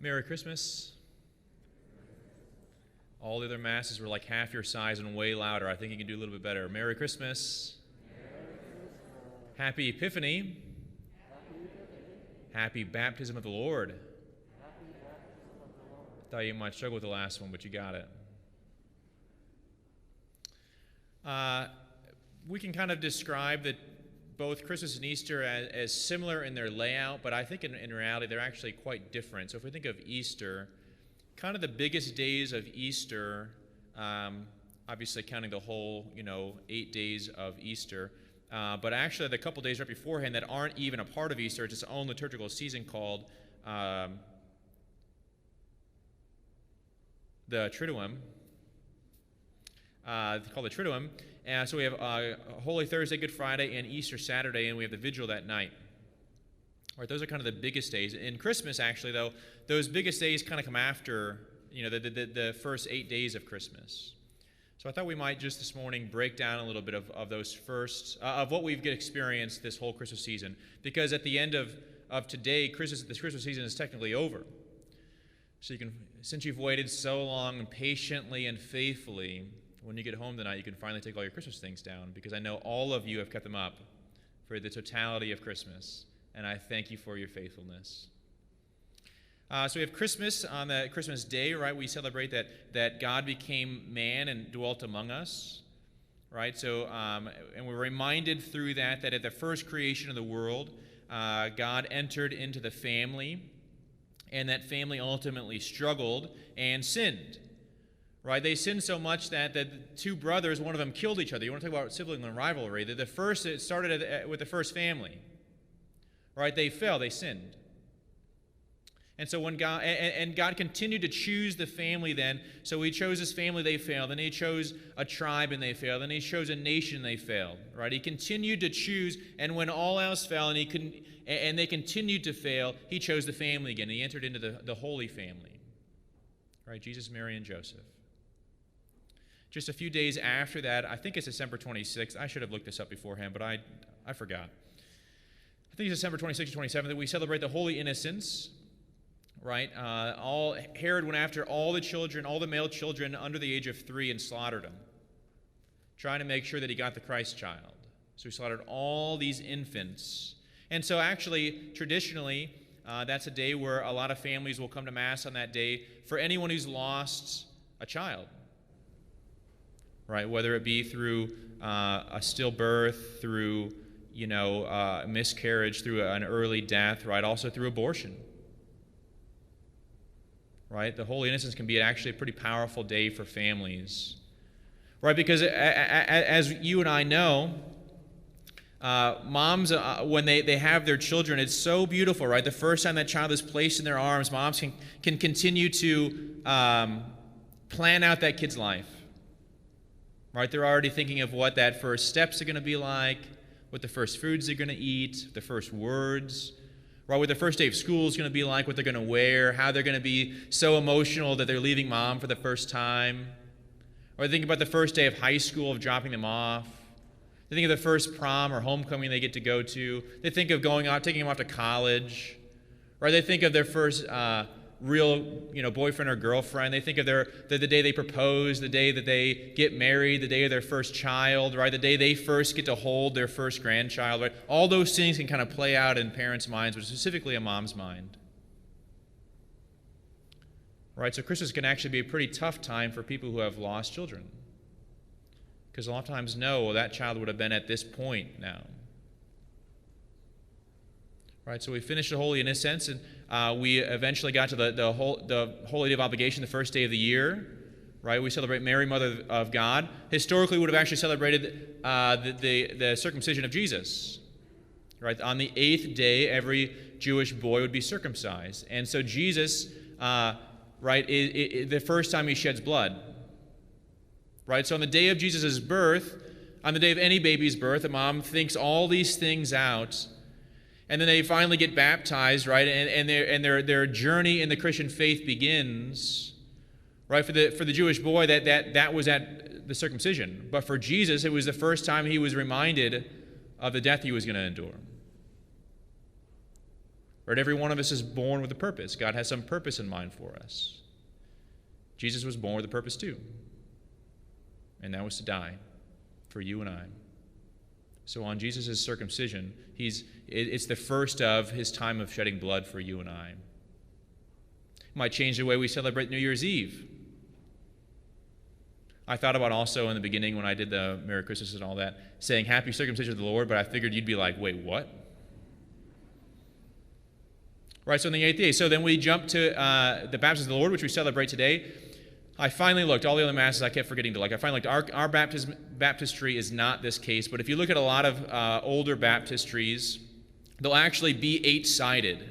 Merry Christmas. All the other masses were like half your size and way louder. I think you can do a little bit better. Merry Christmas. Happy Epiphany. Happy Baptism of the Lord. Thought you might struggle with the last one, but you got it. We can kind of describe that both Christmas and Easter as similar in their layout, but I think in reality they're actually quite different. So if we think of Easter, kind of the biggest days of Easter, obviously counting the whole 8 days of Easter, but actually the couple days right beforehand that aren't even a part of Easter, it's its own liturgical season called the Triduum. Called the Triduum. So we have Holy Thursday, Good Friday, and Easter Saturday, and we have the Vigil that night. All right, those are kind of the biggest days. In Christmas, actually, though, those biggest days kind of come after the first 8 days of Christmas. So I thought we might just this morning break down a little bit of those first, of what we've experienced this whole Christmas season. Because at the end of today, this Christmas season is technically over. So since you've waited so long and patiently and faithfully, when you get home tonight, you can finally take all your Christmas things down, because I know all of you have kept them up for the totality of Christmas, and I thank you for your faithfulness. So we have Christmas on the Christmas day, right? We celebrate that God became man and dwelt among us, right? So, and we're reminded through that at the first creation of the world, God entered into the family, and that family ultimately struggled and sinned. Right, they sinned so much that the two brothers, one of them killed each other. You want to talk about sibling rivalry? It started with the first family. Right, they fell, they sinned. And so when God continued to choose the family then, so he chose his family, they failed. Then he chose a tribe and they failed. Then he chose a nation, they failed. Right, he continued to choose, and when all else fell and they continued to fail, he chose the family again. He entered into the Holy Family. Right, Jesus, Mary, and Joseph. Just a few days after that, I think it's December 26th. I should have looked this up beforehand, but I forgot. I think it's December 26th or 27th that we celebrate the Holy Innocents, right? Herod went after all the male children under the age of 3 and slaughtered them, trying to make sure that he got the Christ child. So he slaughtered all these infants. And so actually, traditionally, that's a day where a lot of families will come to Mass on that day for anyone who's lost a child. Right, whether it be through a stillbirth, through miscarriage, through an early death, right, also through abortion. Right, the Holy Innocents can be actually a pretty powerful day for families. Right, because as you and I know, moms, when they have their children, it's so beautiful, right? The first time that child is placed in their arms, moms can continue to plan out that kid's life. Right, they're already thinking of what that first steps are going to be like, what the first foods they're going to eat, the first words, right, what the first day of school is going to be like, what they're going to wear, how they're going to be so emotional that they're leaving mom for the first time. Or they think about the first day of high school, of dropping them off. They think of the first prom or homecoming they get to go to. They think of going out, taking them off to college. Or they think of their first real, boyfriend or girlfriend. They think of the day they propose, the day that they get married, the day of their first child, right? The day they first get to hold their first grandchild, right? All those things can kind of play out in parents' minds, but specifically a mom's mind. Right? So Christmas can actually be a pretty tough time for people who have lost children. Because a lot of times that child would have been at this point now. Right, so we finished the Holy Innocents, and we eventually got to the Holy Day of Obligation, the first day of the year. Right, we celebrate Mary, Mother of God. Historically, we would have actually celebrated the circumcision of Jesus. Right, on the 8th day, every Jewish boy would be circumcised, and so Jesus, the first time he sheds blood. Right, so on the day of Jesus' birth, on the day of any baby's birth, a mom thinks all these things out. And then they finally get baptized, right? And their journey in the Christian faith begins, right? For the Jewish boy, that was at the circumcision. But for Jesus, it was the first time he was reminded of the death he was going to endure. Right? Every one of us is born with a purpose. God has some purpose in mind for us. Jesus was born with a purpose too. And that was to die for you and I. So on Jesus' circumcision, it's the first of his time of shedding blood for you and I. It might change the way we celebrate New Year's Eve. I thought about also in the beginning when I did the Merry Christmas and all that, saying Happy Circumcision of the Lord, but I figured you'd be like, wait, what? Right, so on the 8th day. So then we jump to the baptism of the Lord, which we celebrate today. I finally looked. All the other masses I kept forgetting to look. I finally looked. Our baptistry is not this case, but if you look at a lot of older baptistries, they'll actually be 8-sided.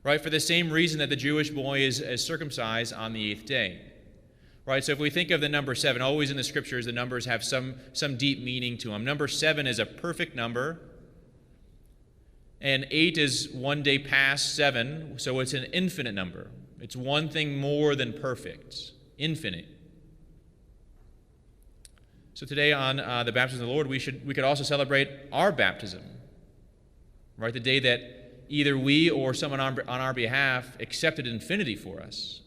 Right, for the same reason that the Jewish boy is circumcised on the 8th day. Right, so if we think of the number 7, always in the scriptures, the numbers have some deep meaning to them. Number 7 is a perfect number, and 8 is one day past 7, so it's an infinite number. It's one thing more than perfect, infinite. So today on the baptism of the Lord, we could also celebrate our baptism, right? The day that either we or someone on our behalf accepted infinity for us.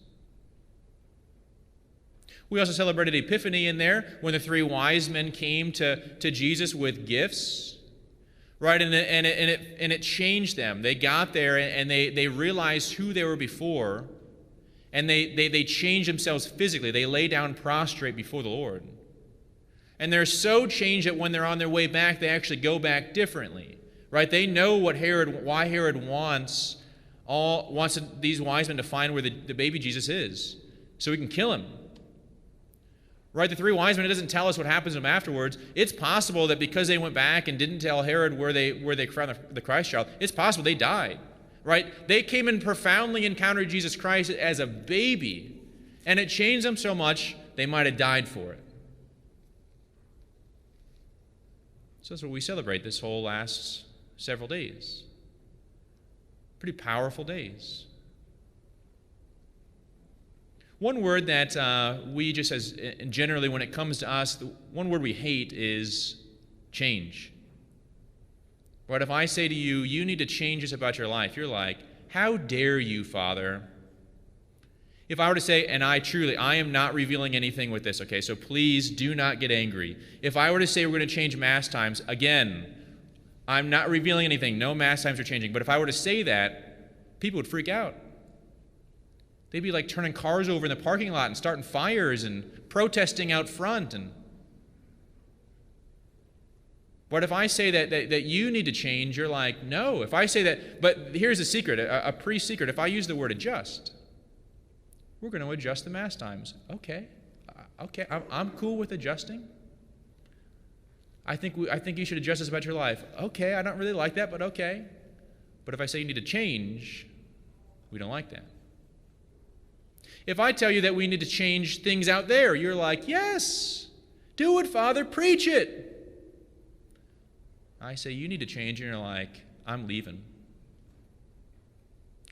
We also celebrated Epiphany in there when the 3 wise men came to Jesus with gifts, right? And it changed them. They got there and they realized who they were before, and they changed themselves physically. They lay down prostrate before the Lord. And they're so changed that when they're on their way back, they actually go back differently, right? They know why Herod wants these wise men to find where the baby Jesus is, so he can kill him. Right, the 3 wise men, it doesn't tell us what happens to them afterwards. It's possible that because they went back and didn't tell Herod where they found the Christ child, it's possible they died. Right? They came and profoundly encountered Jesus Christ as a baby, and it changed them so much they might have died for it. So that's what we celebrate this whole last several days. Pretty powerful days. One word that we just as generally when it comes to us, the one word we hate is change. Right? If I say to you, you need to change this about your life, you're like, how dare you, Father? If I were to say, and I am not revealing anything with this, okay, so please do not get angry. If I were to say we're going to change Mass times, again, I'm not revealing anything. No Mass times are changing. But if I were to say that, people would freak out. They'd be like turning cars over in the parking lot and starting fires and protesting out front. But if I say that you need to change, you're like, no. If I say that, but here's a secret, a pre-secret. If I use the word adjust, we're going to adjust the Mass times. Okay, I'm cool with adjusting. I think you should adjust this about your life. Okay, I don't really like that, but okay. But if I say you need to change, we don't like that. If I tell you that we need to change things out there, you're like, yes, do it, Father, preach it. I say, you need to change, and you're like, I'm leaving.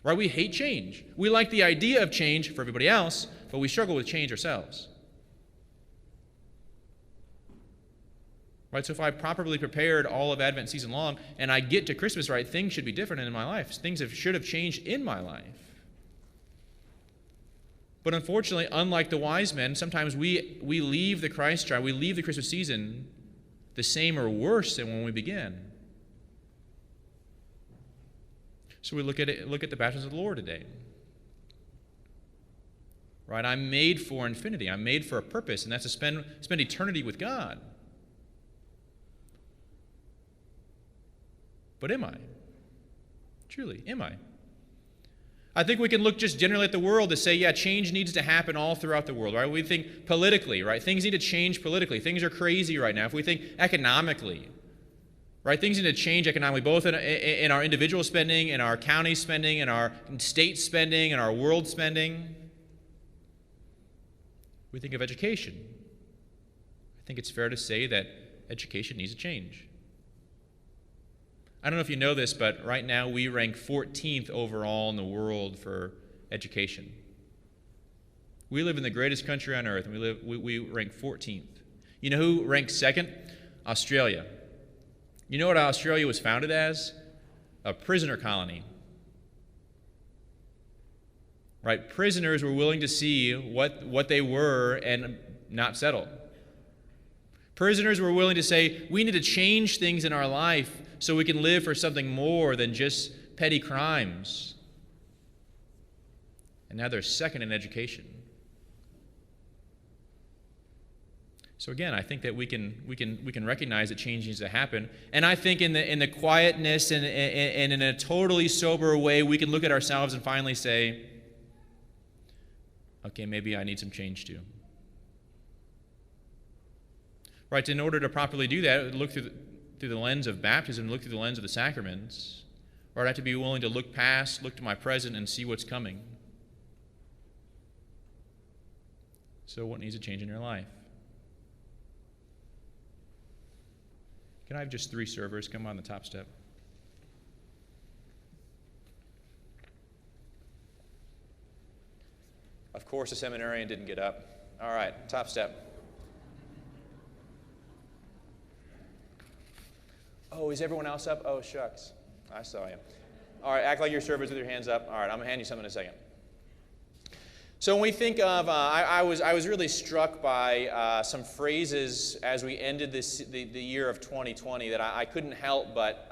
Right? We hate change. We like the idea of change for everybody else, but we struggle with change ourselves. Right? So if I properly prepared all of Advent season long, and I get to Christmas right, things should be different in my life. Things should have changed in my life. But unfortunately, unlike the wise men, sometimes we leave the Christ child, we leave the Christmas season the same or worse than when we began. So we look at the baptism of the Lord today. Right? I'm made for infinity. I'm made for a purpose, and that's to spend eternity with God. But am I? Truly, am I? I think we can look just generally at the world to say, yeah, change needs to happen all throughout the world, right? We think politically, right? Things need to change politically. Things are crazy right now. If we think economically, right? Things need to change economically, both in our individual spending, in our county spending, in our state spending, in our world spending. We think of education. I think it's fair to say that education needs to change. I don't know if you know this, but right now we rank 14th overall in the world for education. We live in the greatest country on earth, and we rank 14th. You know who ranks second? Australia. You know what Australia was founded as? A prisoner colony. Right? Prisoners were willing to see what they were and not settle. Prisoners were willing to say, we need to change things in our life so we can live for something more than just petty crimes. And now they're second in education. So again, I think that we can recognize that change needs to happen, and I think in the quietness and in a totally sober way, we can look at ourselves and finally say, okay, maybe I need some change too. Right? In order to properly do that, look through the lens of baptism, look through the lens of the sacraments, or I have to be willing to look past, look to my present, and see what's coming. So what needs to change in your life? Can I have just 3 servers come on the top step? Of course, the seminarian didn't get up. All right, top step. Oh, is everyone else up? Oh, shucks. I saw you. All right, act like your servers with your hands up. All right, I'm going to hand you something in a second. So when we think of, I was really struck by some phrases as we ended the year of 2020 that I couldn't help but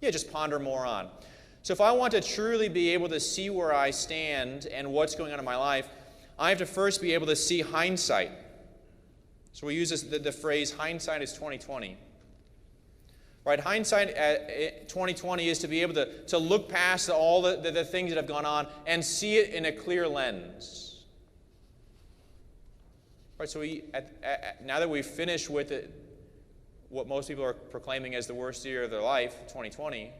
just ponder more on. So if I want to truly be able to see where I stand and what's going on in my life, I have to first be able to see hindsight. So we use the phrase, hindsight is 2020. Right, hindsight at 2020 is to be able to look past all the things that have gone on and see it in a clear lens. Right, so now that we've finished with it, what most people are proclaiming as the worst year of their life, 2020,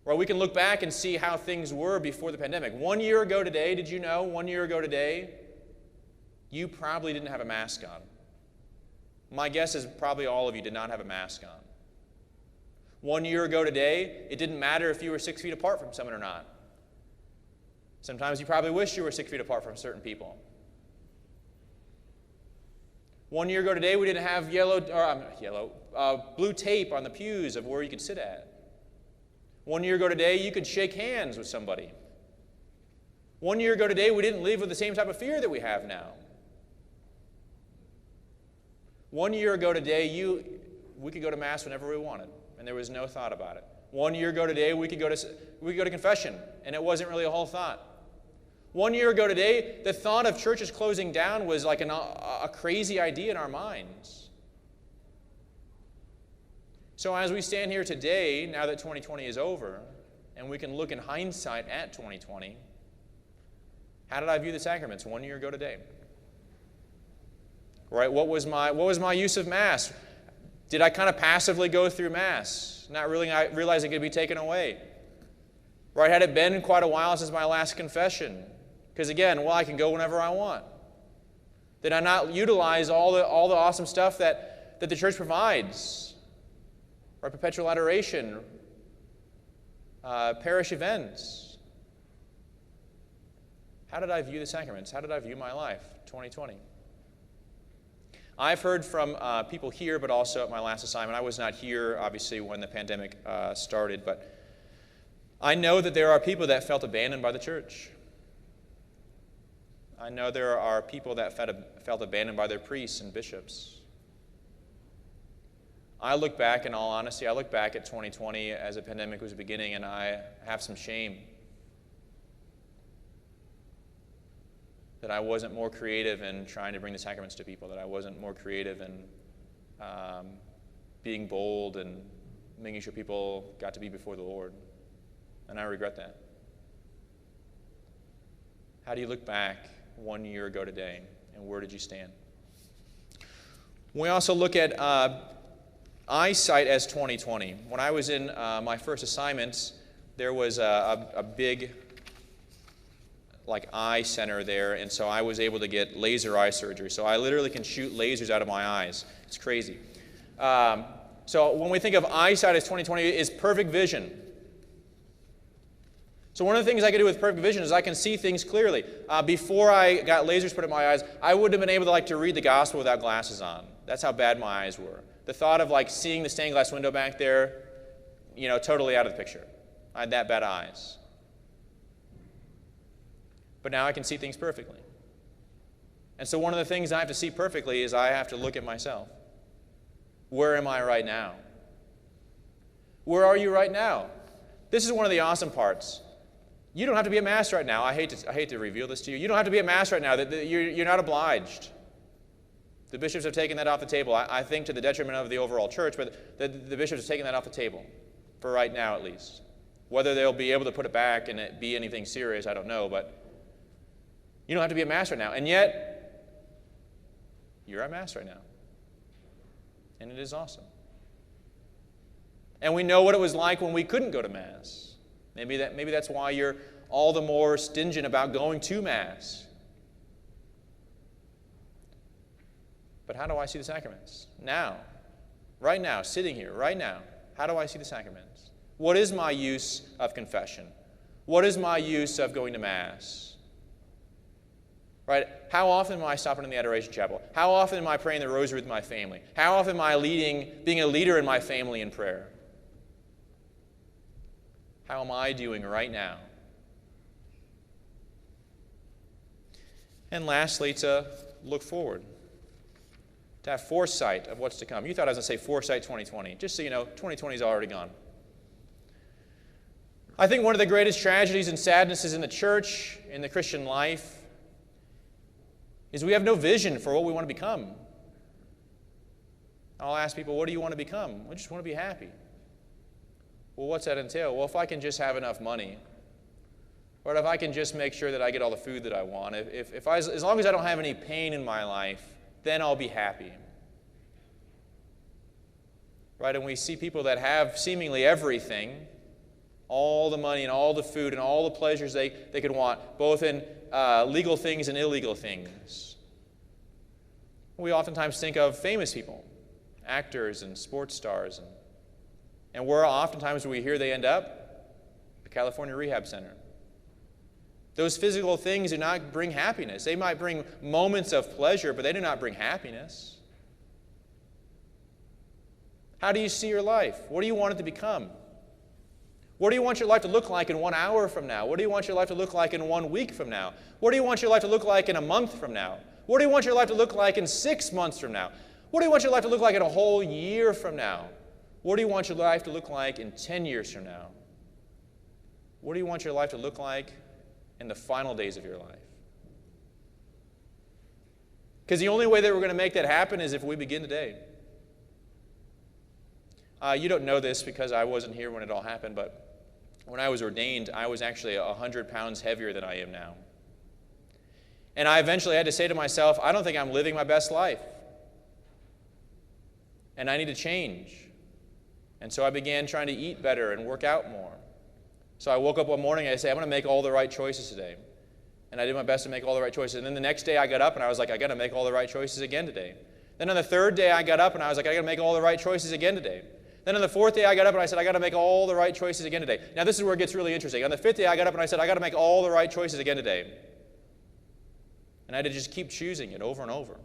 right, we can look back and see how things were before the pandemic. 1 year ago today, did you know, 1 year ago today, you probably didn't have a mask on. My guess is probably all of you did not have a mask on. 1 year ago today, it didn't matter if you were 6 feet apart from someone or not. Sometimes you probably wish you were 6 feet apart from certain people. 1 year ago today, we didn't have blue tape on the pews of where you could sit at. 1 year ago today, you could shake hands with somebody. 1 year ago today, we didn't live with the same type of fear that we have now. 1 year ago today, we could go to Mass whenever we wanted, and there was no thought about it. 1 year ago today, we could go to confession, and it wasn't really a whole thought. 1 year ago today, the thought of churches closing down was like a crazy idea in our minds. So as we stand here today, now that 2020 is over, and we can look in hindsight at 2020, how did I view the sacraments 1 year ago today? Right? What was my use of Mass? Did I kind of passively go through Mass, not really realizing it could be taken away? Right? Had it been quite a while since my last confession? Because again, I can go whenever I want. Did I not utilize all the awesome stuff that the church provides? Right? Perpetual adoration, parish events. How did I view the sacraments? How did I view my life, 2020? I've heard from people here, but also at my last assignment. I was not here, obviously, when the pandemic started, but I know that there are people that felt abandoned by the church. I know there are people that felt abandoned by their priests and bishops. I look back, in all honesty, I look back at 2020 as the pandemic was beginning, and I have some shame that I wasn't more creative in trying to bring the sacraments to people, that I wasn't more creative in being bold and making sure people got to be before the Lord. And I regret that. How do you look back 1 year ago today, and where did you stand? We also look at eyesight as 2020. When I was in my first assignments, there was a big eye center there, and so I was able to get laser eye surgery. So I literally can shoot lasers out of my eyes. It's crazy. So when we think of eyesight as 2020, is perfect vision. So one of the things I can do with perfect vision is I can see things clearly. Before I got lasers put in my eyes, I wouldn't have been able to read the gospel without glasses on. That's how bad my eyes were. The thought of seeing the stained glass window back there, totally out of the picture. I had that bad eyes. but now I can see things perfectly. And so one of the things I have to see perfectly is I have to look at myself. Where am I right now? Where are you right now? This is one of the awesome parts. You don't have to be a Mass right now. I hate to reveal this to you. You don't have to be a Mass right now. You're not obliged. The bishops have taken that off the table, I think to the detriment of the overall church, but the bishops have taken that off the table, for right now at least. Whether they'll be able to put it back and it be anything serious, I don't know, but you don't have to be at Mass right now. And yet, you're at Mass right now. And it is awesome. And we know what it was like when we couldn't go to Mass. Maybe that's why you're all the more stingent about going to Mass. But how do I see the sacraments? Now, right now, sitting here, right now, how do I see the sacraments? What is my use of confession? What is my use of going to Mass? Right? How often am I stopping in the Adoration Chapel? How often am I praying the Rosary with my family? How often am I being a leader in my family in prayer? How am I doing right now? And lastly, to look forward. To have foresight of what's to come. You thought I was going to say foresight 2020. Just so you know, 2020 is already gone. I think one of the greatest tragedies and sadnesses in the church, in the Christian life, is we have no vision for what we want to become. I'll ask people, what do you want to become? We just want to be happy. Well, what's that entail? Well, if I can just have enough money, or if I can just make sure that I get all the food that I want, as long as I don't have any pain in my life, then I'll be happy. Right? And we see people that have seemingly everything, all the money and all the food and all the pleasures they could want, both in legal things and illegal things. We oftentimes think of famous people, actors and sports stars, and where oftentimes we hear they end up? The California Rehab Center. Those physical things do not bring happiness. They might bring moments of pleasure, but they do not bring happiness. How do you see your life? What do you want it to become? What do you want your life to look like in 1 hour from now? What do you want your life to look like in 1 week from now? What do you want your life to look like in a month from now? What do you want your life to look like in 6 months from now? What do you want your life to look like in a whole year from now? What do you want your life to look like in 10 years from now? What do you want your life to look like in the final days of your life? Because the only way that we're going to make that happen is if we begin today. You don't know this because I wasn't here when it all happened, but when I was ordained, I was actually 100 pounds heavier than I am now. And I eventually had to say to myself, I don't think I'm living my best life. And I need to change. And so I began trying to eat better and work out more. So I woke up one morning and I said, I'm going to make all the right choices today. And I did my best to make all the right choices. And then the next day I got up and I was like, I got to make all the right choices again today. Then on the third day I got up and I was like, I got to make all the right choices again today. Then on the fourth day I got up and I said, I got to make all the right choices again today. Now this is where it gets really interesting. On the fifth day I got up and I said, I got to make all the right choices again today. And I had to just keep choosing it over and over. All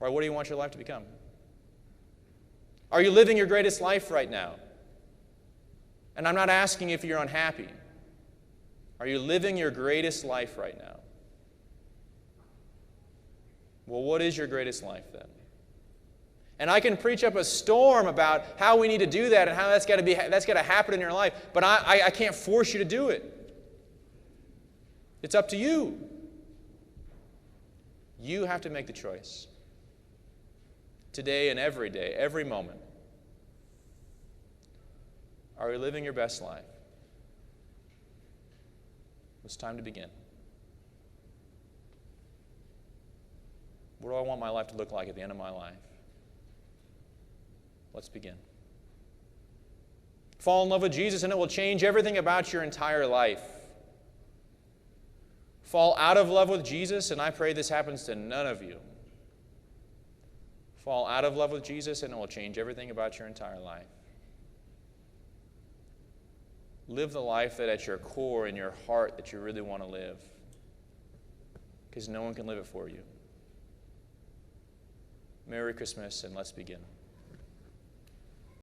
right, what do you want your life to become? Are you living your greatest life right now? And I'm not asking if you're unhappy. Are you living your greatest life right now? Well, what is your greatest life then? And I can preach up a storm about how we need to do that and how that's got to happen in your life, but I can't force you to do it. It's up to you. You have to make the choice. Today and every day, every moment. Are you living your best life? It's time to begin. What do I want my life to look like at the end of my life? Let's begin. Fall in love with Jesus and it will change everything about your entire life. Fall out of love with Jesus, and I pray this happens to none of you. Fall out of love with Jesus and it will change everything about your entire life. Live the life that at your core, in your heart, that you really want to live. Because no one can live it for you. Merry Christmas, and let's begin.